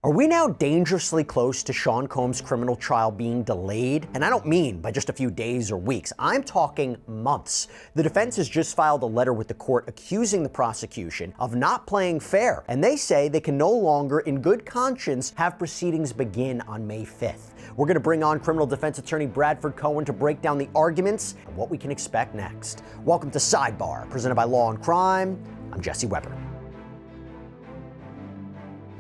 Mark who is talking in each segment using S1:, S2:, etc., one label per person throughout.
S1: Are we now dangerously close to Sean Combs' criminal trial being delayed? And I don't mean by just a few days or weeks. I'm talking months. The defense has just filed a letter with the court accusing the prosecution of not playing fair, and they say they can no longer, in good conscience, have proceedings begin on May 5th. We're going to bring on criminal defense attorney Bradford Cohen to break down the arguments and what we can expect next. Welcome to Sidebar, presented by Law&Crime. I'm Jesse Weber.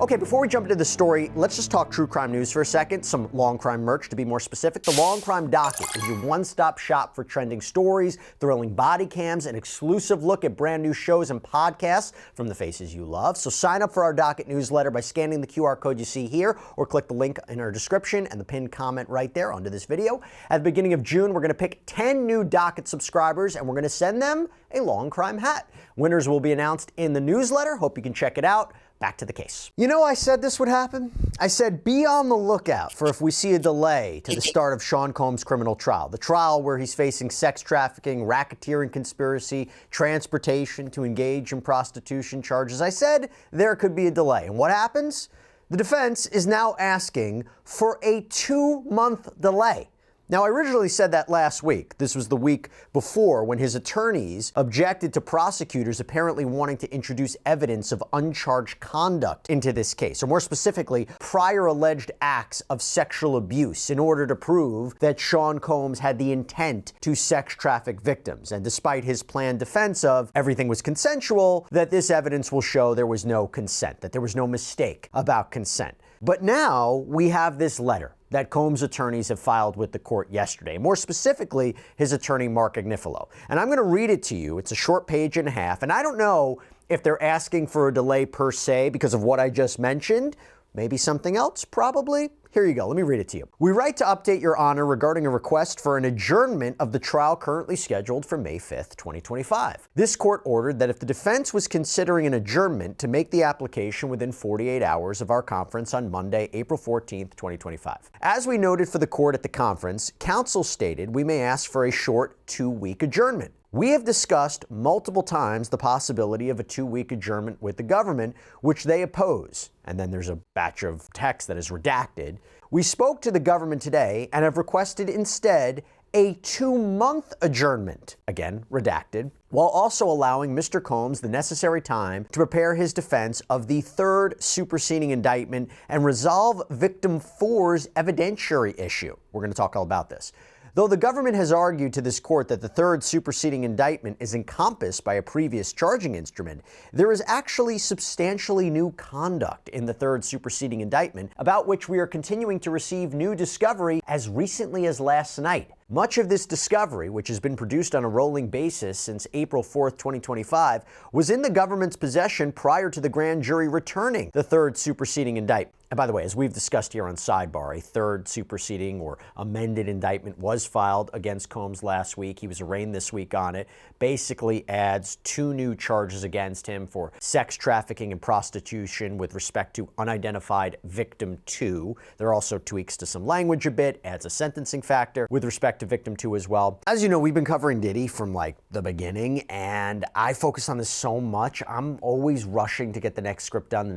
S1: Okay, before we jump into the story, let's just talk true crime news for a second. Some Law&Crime merch, to be more specific. The Law&Crime Docket is your one-stop shop for trending stories, thrilling body cams, an exclusive look at brand new shows and podcasts from the faces you love. So sign up for our Docket newsletter by scanning the QR code you see here, or click the link in our description and the pinned comment right there under this video. At the beginning of June, we're going to pick 10 new Docket subscribers, and we're going to send them a Law&Crime hat. Winners will be announced in the newsletter. Hope you can check it out. Back to the case. You know, I said this would happen. I said be on the lookout for if we see a delay to the start of Sean Combs' criminal trial. The trial where he's facing sex trafficking, racketeering conspiracy, transportation to engage in prostitution charges. I said there could be a delay. And what happens? The defense is now asking for a 2-month delay. Now, I originally said that last week. This was the week before when his attorneys objected to prosecutors apparently wanting to introduce evidence of uncharged conduct into this case, or more specifically, prior alleged acts of sexual abuse in order to prove that Sean Combs had the intent to sex traffic victims. And despite his planned defense of everything was consensual, that this evidence will show there was no consent, that there was no mistake about consent. But now we have this letter that Combs' attorneys have filed with the court yesterday, more specifically, his attorney, Mark Agnifilo. And I'm going to read it to you. It's a short page and a half, and I don't know if they're asking for a delay per se because of what I just mentioned. Maybe something else, probably. Here you go. Let me read it to you. We write to update Your Honor regarding a request for an adjournment of the trial currently scheduled for May 5th, 2025. This court ordered that if the defense was considering an adjournment to make the application within 48 hours of our conference on Monday, April 14th, 2025. As we noted for the court at the conference, counsel stated we may ask for a short 2-week adjournment. We have discussed multiple times the possibility of a 2-week adjournment with the government, which they oppose. And then there's a batch of text that is redacted. We spoke to the government today and have requested instead a 2-month adjournment, again, redacted, while also allowing Mr. Combs the necessary time to prepare his defense of the third superseding indictment and resolve Victim 4's evidentiary issue. We're going to talk all about this. Though the government has argued to this court that the third superseding indictment is encompassed by a previous charging instrument, there is actually substantially new conduct in the third superseding indictment about which we are continuing to receive new discovery as recently as last night. Much of this discovery, which has been produced on a rolling basis since April 4th, 2025, was in the government's possession prior to the grand jury returning the third superseding indictment. And by the way, as we've discussed here on Sidebar, a third superseding or amended indictment was filed against Combs last week. He was arraigned this week on it. Basically adds 2 new charges against him for sex trafficking and prostitution with respect to unidentified victim 2. There are also tweaks to some language a bit, adds a sentencing factor with respect to victim 2 as well. As you know, we've been covering Diddy from like the beginning, and I focus on this so much. I'm always rushing to get the next script done,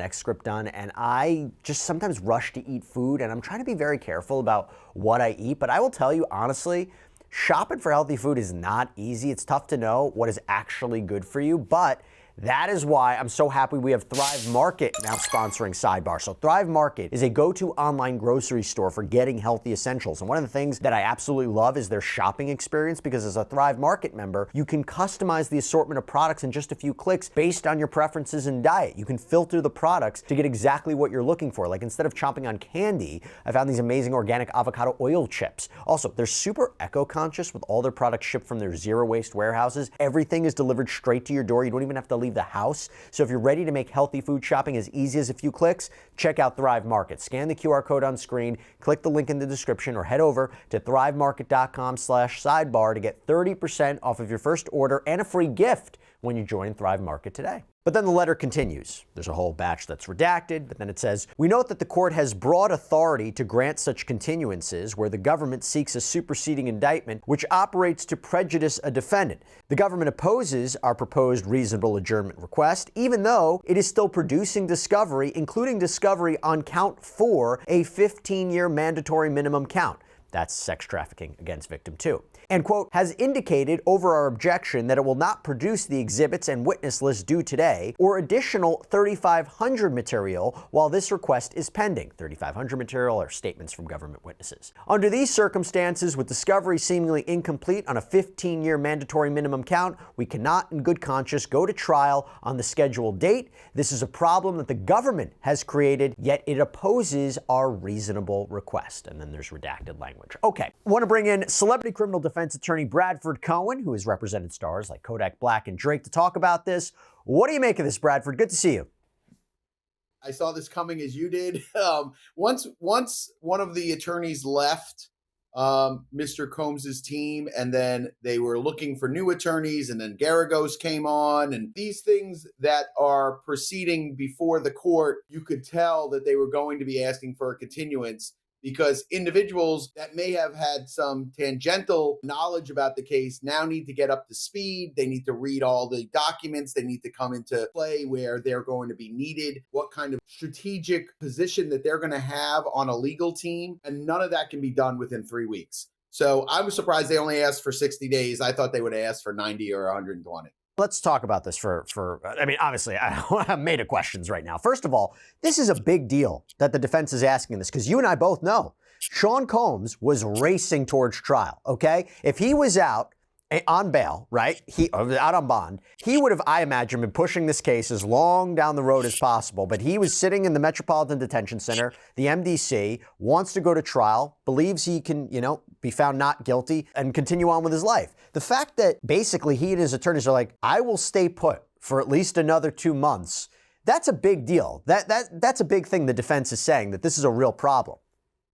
S1: and I just sometimes rush to eat food, and I'm trying to be very careful about what I eat. But I will tell you honestly, shopping for healthy food is not easy. It's tough to know what is actually good for you, but that is why I'm so happy we have Thrive Market now sponsoring Sidebar. So Thrive Market is a go-to online grocery store for getting healthy essentials. And one of the things that I absolutely love is their shopping experience, because as a Thrive Market member, you can customize the assortment of products in just a few clicks based on your preferences and diet. You can filter the products to get exactly what you're looking for. Like instead of chomping on candy, I found these amazing organic avocado oil chips. Also, they're super eco-conscious with all their products shipped from their zero-waste warehouses. Everything is delivered straight to your door. You don't even have to leave the house. So if you're ready to make healthy food shopping as easy as a few clicks, check out Thrive Market. Scan the QR code on screen, click the link in the description, or head over to thrivemarket.com/sidebar to get 30% off of your first order and a free gift when you join Thrive Market today. But then the letter continues. There's a whole batch that's redacted, but then it says, we note that the court has broad authority to grant such continuances where the government seeks a superseding indictment which operates to prejudice a defendant. The government opposes our proposed reasonable adjournment request, even though it is still producing discovery, including discovery on count 4, a 15-year mandatory minimum count. That's sex trafficking against victim 2. And, quote, has indicated over our objection that it will not produce the exhibits and witness list due today or additional 3,500 material while this request is pending. 3,500 material are statements from government witnesses. Under these circumstances, with discovery seemingly incomplete on a 15-year mandatory minimum count, we cannot in good conscience go to trial on the scheduled date. This is a problem that the government has created, yet it opposes our reasonable request. And then there's redacted language. Okay, want to bring in celebrity criminal defense attorney Bradford Cohen, who has represented stars like Kodak Black and Drake, to talk about this. What do you make of this, Bradford? Good to see you.
S2: I saw this coming as you did. Once one of the attorneys left Mr. Combs's team, and then they were looking for new attorneys, and then Garagos came on, and these things that are proceeding before the court, you could tell that they were going to be asking for a continuance, because individuals that may have had some tangential knowledge about the case now need to get up to speed. They need to read all the documents. They need to come into play where they're going to be needed, what kind of strategic position that they're going to have on a legal team. And none of that can be done within 3 weeks. So I was surprised they only asked for 60 days. I thought they would ask for 90 or 120.
S1: Let's talk about this I mean, obviously, I have made of questions right now. First of all, this is a big deal that the defense is asking this, because you and I both know Sean Combs was racing towards trial, okay? If he was out on bail, right, out on bond, he would have, I imagine, been pushing this case as long down the road as possible. But he was sitting in the Metropolitan Detention Center, the MDC, wants to go to trial, believes he can, be found not guilty and continue on with his life. The fact that basically he and his attorneys are like, I will stay put for at least another 2 months, that's a big deal. That's a big thing the defense is saying, that this is a real problem.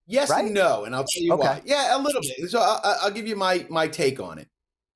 S2: Yes, right? And no, and I'll tell you why. Yeah, a little bit. So I'll give you my take on it.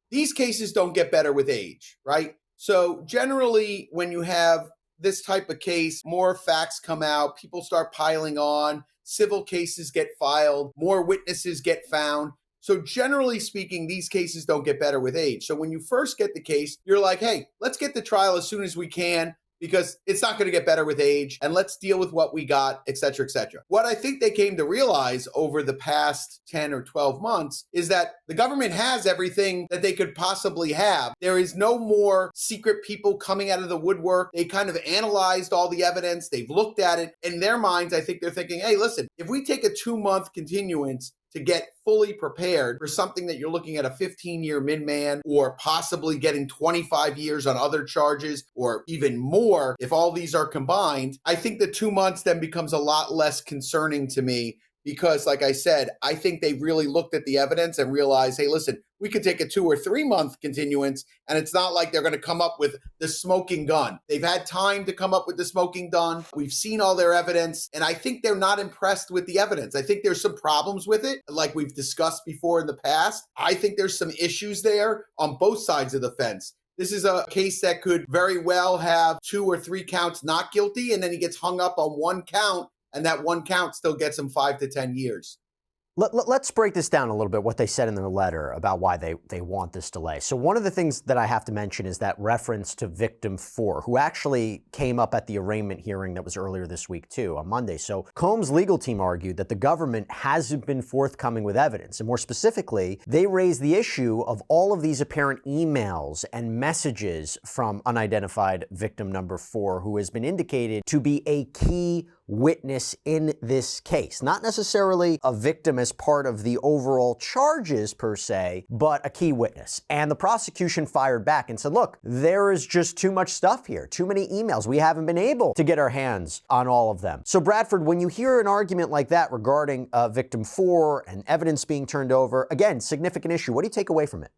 S2: These cases don't get better with age, right? So generally, when you have this type of case, more facts come out, people start piling on, civil cases get filed, more witnesses get found. So generally speaking, these cases don't get better with age. So when you first get the case, you're like, hey, let's get the trial as soon as we can, because it's not going to get better with age, and let's deal with what we got, et cetera, et cetera. What I think they came to realize over the past 10 or 12 months is that the government has everything that they could possibly have. There is no more secret people coming out of the woodwork. They kind of analyzed all the evidence. They've looked at it. In their minds, I think they're thinking, hey, listen, if we take a 2-month continuance to get fully prepared for something that you're looking at a 15-year min-man, or possibly getting 25 years on other charges, or even more if all these are combined, I think the 2 months then becomes a lot less concerning to me, because like I said, I think they really looked at the evidence and realized, hey, listen, we could take a 2 or 3 month continuance, and it's not like they're going to come up with the smoking gun. They've had time to come up with the smoking gun. We've seen all their evidence, and I think they're not impressed with the evidence. I think there's some problems with it, like we've discussed before in the past. I think there's some issues there on both sides of the fence. This is a case that could very well have 2 or 3 counts not guilty, and then he gets hung up on 1 count, and that 1 count still gets him 5 to 10 years.
S1: Let's break this down a little bit, what they said in their letter about why they want this delay. So one of the things that I have to mention is that reference to victim 4, who actually came up at the arraignment hearing that was earlier this week too, on Monday. So Combs' legal team argued that the government hasn't been forthcoming with evidence. And more specifically, they raised the issue of all of these apparent emails and messages from unidentified victim number 4, who has been indicated to be a key witness in this case. Not necessarily a victim as part of the overall charges per se, but a key witness. And the prosecution fired back and said, look, there is just too much stuff here, too many emails. We haven't been able to get our hands on all of them. So Bradford, when you hear an argument like that regarding victim 4 and evidence being turned over, again, significant issue. What do you take away from it?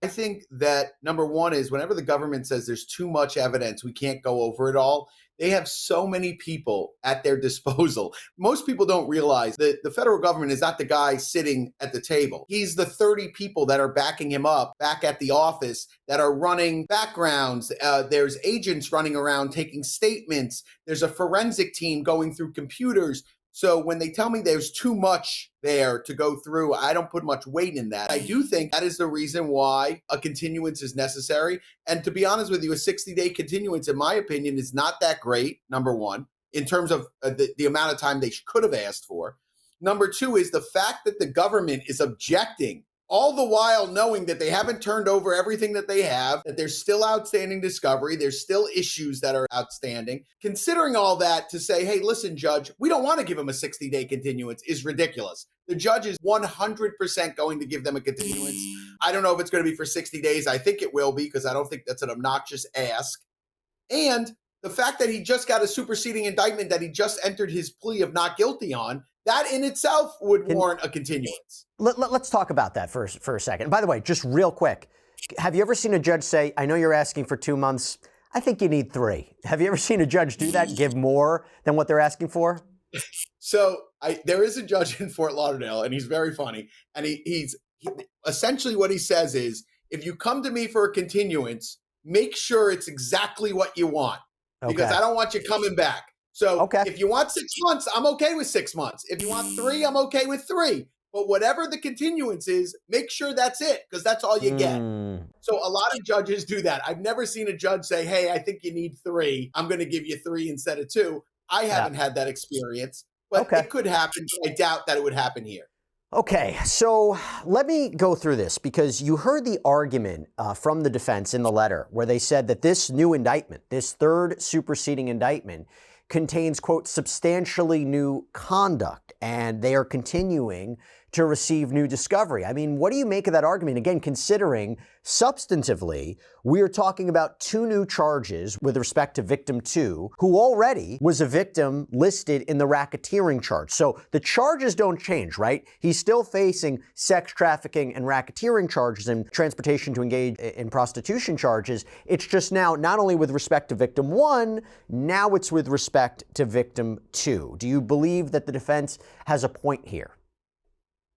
S2: I think that number one is whenever the government says there's too much evidence, we can't go over it all. They have so many people at their disposal. Most people don't realize that the federal government is not the guy sitting at the table. He's the 30 people that are backing him up back at the office that are running backgrounds. There's agents running around taking statements. There's a forensic team going through computers. So when they tell me there's too much there to go through, I don't put much weight in that. I do think that is the reason why a continuance is necessary. And to be honest with you, a 60-day continuance, in my opinion, is not that great, number one, in terms of the amount of time they could have asked for. Number two is the fact that the government is objecting, all the while knowing that they haven't turned over everything that they have, that there's still outstanding discovery, there's still issues that are outstanding. Considering all that to say, hey, listen, judge, we don't want to give them a 60-day continuance is ridiculous. The judge is 100% going to give them a continuance. I don't know if it's going to be for 60 days. I think it will be because I don't think that's an obnoxious ask. And the fact that he just got a superseding indictment that he just entered his plea of not guilty on, that in itself would warrant a continuance.
S1: Let's talk about that for a second. By the way, just real quick, have you ever seen a judge say, I know you're asking for 2 months, I think you need 3. Have you ever seen a judge do that, give more than what they're asking for?
S2: So there is a judge in Fort Lauderdale, and he's very funny. And he's essentially what he says is, if you come to me for a continuance, make sure it's exactly what you want, because I don't want you coming back. So if you want 6 months, I'm okay with 6 months. If you want 3, I'm okay with 3. But whatever the continuance is, make sure that's it, because that's all you get. So a lot of judges do that. I've never seen a judge say, hey, I think you need 3. I'm going to give you 3 instead of 2. I haven't had that experience, but it could happen. But I doubt that it would happen here.
S1: Okay, so let me go through this, because you heard the argument from the defense in the letter where they said that this new indictment, this third superseding indictment, contains, quote, substantially new conduct, and they are continuing to receive new discovery. I mean, what do you make of that argument? Again, considering substantively, we are talking about 2 new charges with respect to victim 2, who already was a victim listed in the racketeering charge. So the charges don't change, right? He's still facing sex trafficking and racketeering charges and transportation to engage in prostitution charges. It's just now not only with respect to victim 1, now it's with respect to victim 2. Do you believe that the defense has a point here?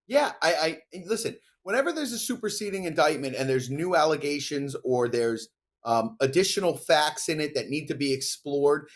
S2: Yeah, I listen, whenever there's a superseding indictment and there's new allegations or there's additional facts in it that need to be explored,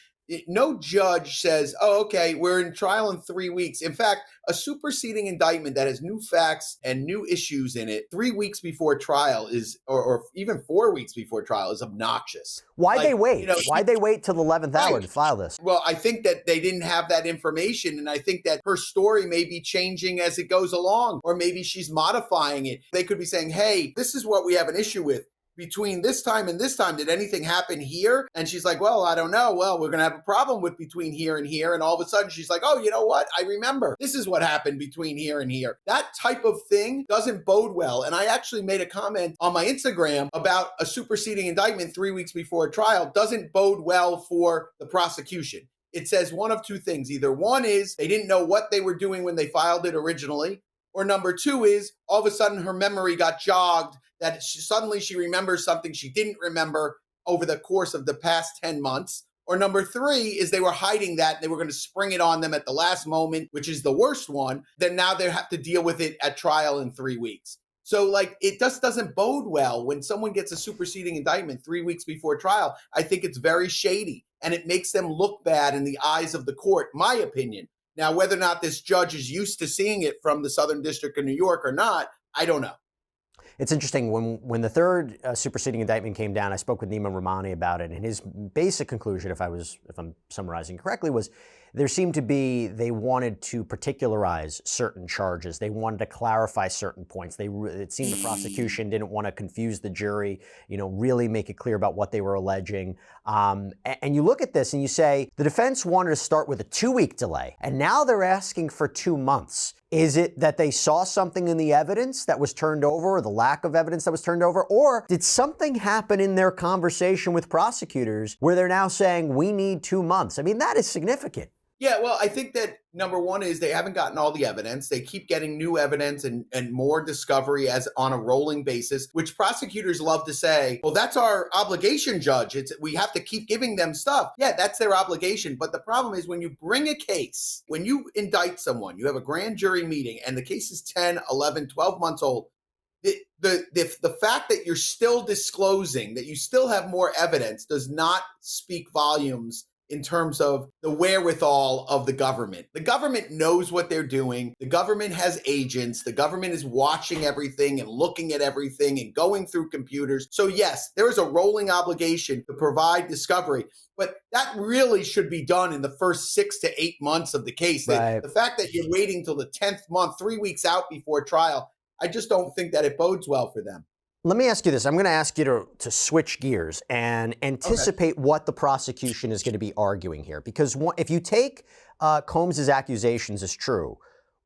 S2: no judge says, oh, okay, we're in trial in 3 weeks. In fact, a superseding indictment that has new facts and new issues in it 3 weeks before trial is, or even 4 weeks before trial, is obnoxious.
S1: Why'd they wait? Why'd they wait till the 11th hour to file this?
S2: Well, I think that they didn't have that information, and I think that her story may be changing as it goes along, or maybe she's modifying it. They could be saying, hey, this is what we have an issue with. Between this time and this time, did anything happen here? And she's like, well, I don't know. Well, we're going to have a problem with between here and here. And all of a sudden she's like, oh, you know what? I remember. This is what happened between here and here. That type of thing doesn't bode well. And I actually made a comment on my Instagram about a superseding indictment 3 weeks before a trial doesn't bode well for the prosecution. It says one of 2 things. Either one is they didn't know what they were doing when they filed it originally, or number 2 is all of a sudden her memory got jogged, that suddenly she remembers something she didn't remember over the course of the past 10 months. Or number 3 is they were hiding that and they were going to spring it on them at the last moment, which is the worst one. Then now they have to deal with it at trial in 3 weeks. So like, it just doesn't bode well when someone gets a superseding indictment 3 weeks before trial. I think it's very shady and it makes them look bad in the eyes of the court, my opinion. Now, whether or not this judge is used to seeing it from the Southern District of New York or not, I don't know.
S1: It's interesting, when the third superseding indictment came down, I spoke with Nima Rahmani about it, and his basic conclusion, if I'm summarizing correctly, was there seemed to be, they wanted to particularize certain charges. They wanted to clarify certain points. It seemed the prosecution didn't want to confuse the jury, really make it clear about what they were alleging. And you look at this and you say, the defense wanted to start with a 2-week delay, and now they're asking for 2 months. Is it that they saw something in the evidence that was turned over, or the lack of evidence that was turned over? Or did something happen in their conversation with prosecutors where they're now saying, we need 2 months? I mean, that is significant.
S2: Yeah, well, I think that number one is they haven't gotten all the evidence. They keep getting new evidence and more discovery as on a rolling basis, which prosecutors love to say, well, that's our obligation, Judge. We have to keep giving them stuff. Yeah, that's their obligation. But the problem is when you bring a case, when you indict someone, you have a grand jury meeting and the case is 10, 11, 12 months old, the fact that you're still disclosing, that you still have more evidence does not speak volumes in terms of the wherewithal of the government. The government knows what they're doing. The government has agents. The government is watching everything and looking at everything and going through computers. So yes, there is a rolling obligation to provide discovery, but that really should be done in the first 6 to 8 months of the case.
S1: Right.
S2: The fact that you're waiting till the 10th month, 3 weeks out before trial, I just don't think that it bodes well for them.
S1: Let me ask you this. I'm going to ask you to switch gears and anticipate what the prosecution is going to be arguing here. Because if you take Combs's accusations as true,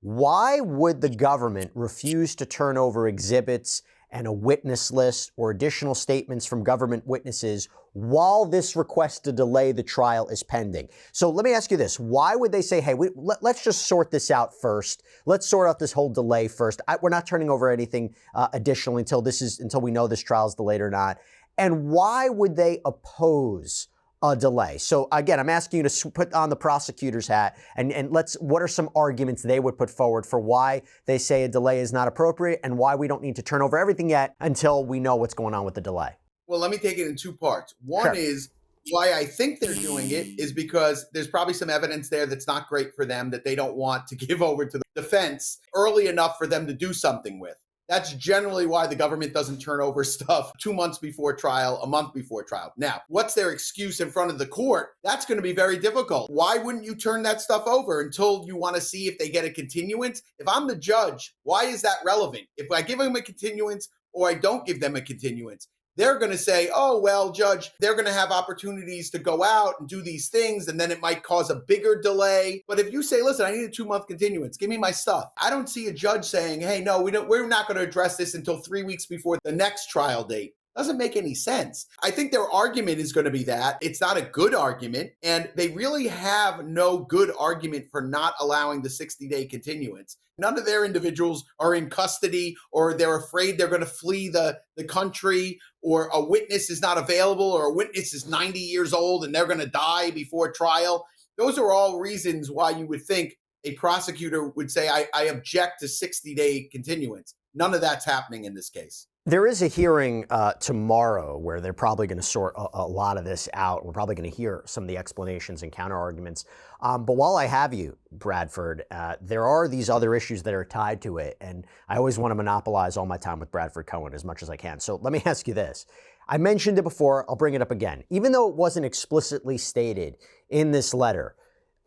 S1: why would the government refuse to turn over exhibits and a witness list or additional statements from government witnesses while this request to delay the trial is pending? So let me ask you this. Why would they say, hey, let's just sort this out first. Let's sort out this whole delay first. We're not turning over anything additionally until we know this trial is delayed or not. And why would they oppose a delay? So again, I'm asking you to put on the prosecutor's hat and what are some arguments they would put forward for why they say a delay is not appropriate and why we don't need to turn over everything yet until we know what's going on with the delay?
S2: Well, let me take it in two parts. One is why I think they're doing it is because there's probably some evidence there that's not great for them that they don't want to give over to the defense early enough for them to do something with. That's generally why the government doesn't turn over stuff 2 months before trial, a month before trial. Now, what's their excuse in front of the court? That's going to be very difficult. Why wouldn't you turn that stuff over until you want to see if they get a continuance? If I'm the judge, why is that relevant? If I give them a continuance or I don't give them a continuance, they're going to say, oh, well, Judge, they're going to have opportunities to go out and do these things, and then it might cause a bigger delay. But if you say, listen, I need a 2-month continuance, give me my stuff. I don't see a judge saying, hey, no, we're not going to address this until 3 weeks before the next trial date. Doesn't make any sense. I think their argument is going to be that it's not a good argument, and they really have no good argument for not allowing the 60-day continuance. None of their individuals are in custody, or they're afraid they're going to flee the country, or a witness is not available, or a witness is 90 years old and they're going to die before trial. Those are all reasons why you would think a prosecutor would say, I object to 60-day continuance. None of that's happening in this case.
S1: There is a hearing tomorrow where they're probably going to sort a lot of this out. We're probably going to hear some of the explanations and counter arguments. But while I have you, Bradford, there are these other issues that are tied to it. And I always want to monopolize all my time with Bradford Cohen as much as I can. So let me ask you this. I mentioned it before. I'll bring it up again. Even though it wasn't explicitly stated in this letter,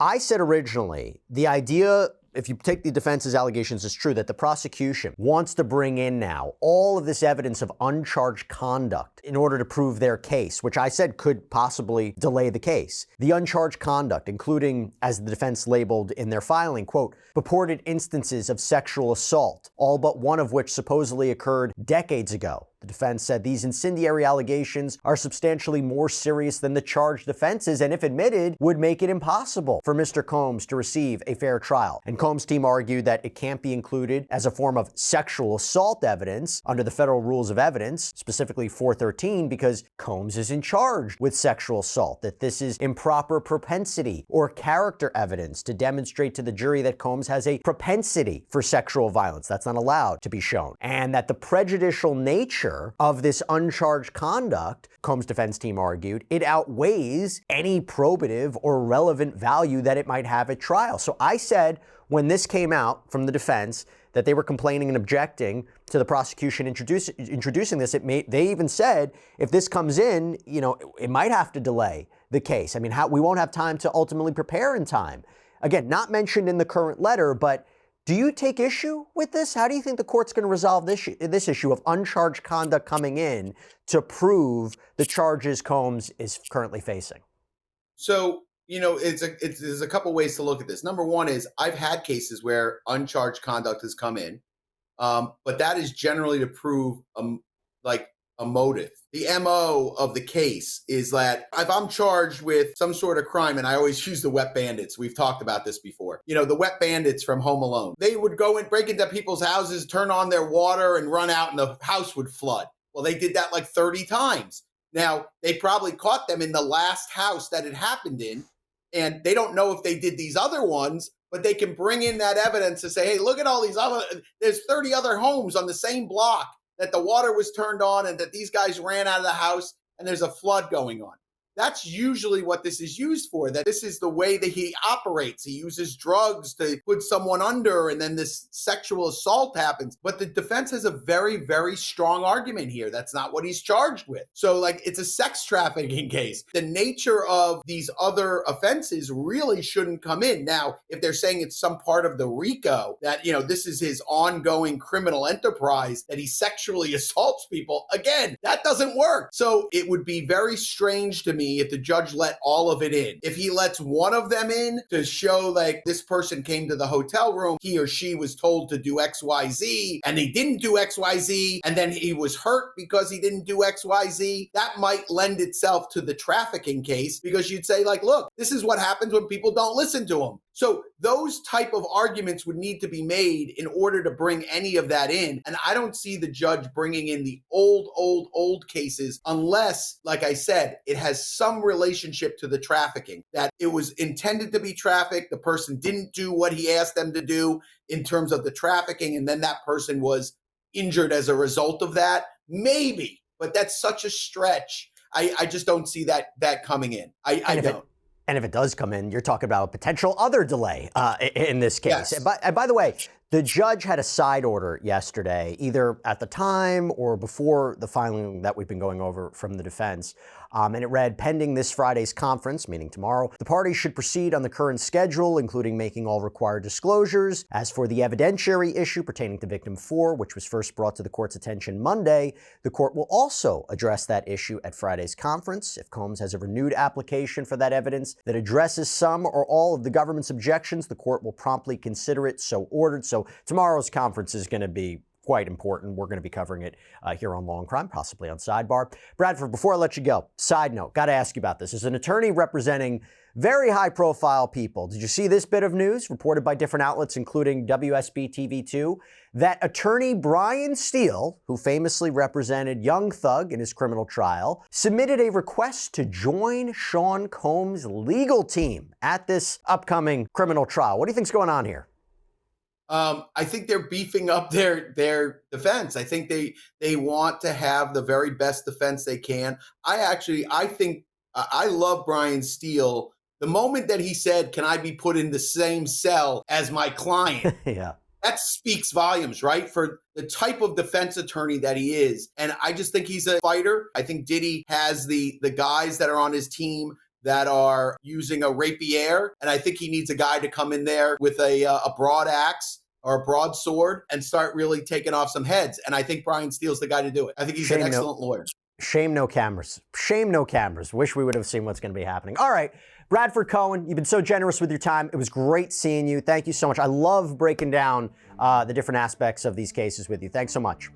S1: I said originally the idea, if you take the defense's allegations as true, that the prosecution wants to bring in now all of this evidence of uncharged conduct in order to prove their case, which I said could possibly delay the case. The uncharged conduct, including, as the defense labeled in their filing, quote, purported instances of sexual assault, all but one of which supposedly occurred decades ago. The defense said these incendiary allegations are substantially more serious than the charged offenses and, if admitted, would make it impossible for Mr. Combs to receive a fair trial. And Combs' team argued that it can't be included as a form of sexual assault evidence under the federal rules of evidence, specifically 413, because Combs isn't charged with sexual assault, that this is improper propensity or character evidence to demonstrate to the jury that Combs has a propensity for sexual violence. That's not allowed to be shown. And that the prejudicial nature of this uncharged conduct, Combs' defense team argued, it outweighs any probative or relevant value that it might have at trial. So I said when this came out from the defense that they were complaining and objecting to the prosecution introducing this, they even said if this comes in, it might have to delay the case. I mean, we won't have time to ultimately prepare in time. Again, not mentioned in the current letter, but do you take issue with this? How do you think the court's going to resolve this issue of uncharged conduct coming in to prove the charges Combs is currently facing?
S2: So, there's a couple ways to look at this. Number one is I've had cases where uncharged conduct has come in, but that is generally to prove a motive. the MO of the case is that if I'm charged with some sort of crime, and I always use the wet bandits, we've talked about this before, the wet bandits from Home Alone, they would go and break into people's houses, turn on their water and run out and the house would flood. Well, they did that like 30 times. Now, they probably caught them in the last house that it happened in, and they don't know if they did these other ones, but they can bring in that evidence to say, hey, look at all these other, there's 30 other homes on the same block that the water was turned on and that these guys ran out of the house and there's a flood going on. That's usually what this is used for, that this is the way that he operates. He uses drugs to put someone under and then this sexual assault happens. But the defense has a very, very strong argument here. That's not what he's charged with. So it's a sex trafficking case. The nature of these other offenses really shouldn't come in. Now, if they're saying it's some part of the RICO, that, this is his ongoing criminal enterprise, that he sexually assaults people, again, that doesn't work. So it would be very strange to me if the judge let all of it in. If he lets one of them in to show this person came to the hotel room, he or she was told to do XYZ and they didn't do XYZ, and then he was hurt because he didn't do XYZ, that might lend itself to the trafficking case, because you'd say look, this is what happens when people don't listen to him. So those type of arguments would need to be made in order to bring any of that in. And I don't see the judge bringing in the old cases unless, like I said, it has some relationship to the trafficking, that it was intended to be trafficked. The person didn't do what he asked them to do in terms of the trafficking, and then that person was injured as a result of that. Maybe, but that's such a stretch. I just don't see that coming in. I don't.
S1: And if it does come in, you're talking about a potential other delay in this case.
S2: Yes.
S1: And by the way, the judge had a side order yesterday, either at the time or before the filing that we've been going over from the defense. And it read, pending this Friday's conference, meaning tomorrow, the parties should proceed on the current schedule, including making all required disclosures. As for the evidentiary issue pertaining to victim 4, which was first brought to the court's attention Monday, the court will also address that issue at Friday's conference. If Combs has a renewed application for that evidence that addresses some or all of the government's objections, the court will promptly consider it so ordered. So tomorrow's conference is going to be quite important. We're going to be covering it here on Law and Crime, possibly on Sidebar. Bradford, before I let you go, side note, got to ask you about this. As an attorney representing very high-profile people, did you see this bit of news reported by different outlets, including WSB TV2, that attorney Brian Steele, who famously represented Young Thug in his criminal trial, submitted a request to join Sean Combs' legal team at this upcoming criminal trial? What do you think's going on here?
S2: I think they're beefing up their defense. I think they want to have the very best defense they can. I think I love Brian Steele. The moment that he said, "Can I be put in the same cell as my client?"
S1: Yeah.
S2: That speaks volumes, right? For the type of defense attorney that he is. And I just think he's a fighter. I think Diddy has the guys that are on his team that are using a rapier. And I think he needs a guy to come in there with a broad axe or a broadsword and start really taking off some heads. And I think Brian Steele's the guy to do it. I think he's an excellent lawyer.
S1: Shame no cameras. Shame no cameras. Wish we would have seen what's going to be happening. All right. Bradford Cohen, you've been so generous with your time. It was great seeing you. Thank you so much. I love breaking down the different aspects of these cases with you. Thanks so much.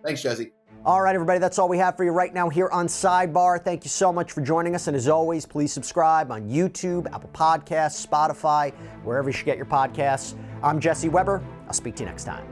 S2: Thanks, Jesse.
S1: All right, everybody, that's all we have for you right now here on Sidebar. Thank you so much for joining us. And as always, please subscribe on YouTube, Apple Podcasts, Spotify, wherever you should get your podcasts. I'm Jesse Weber. I'll speak to you next time.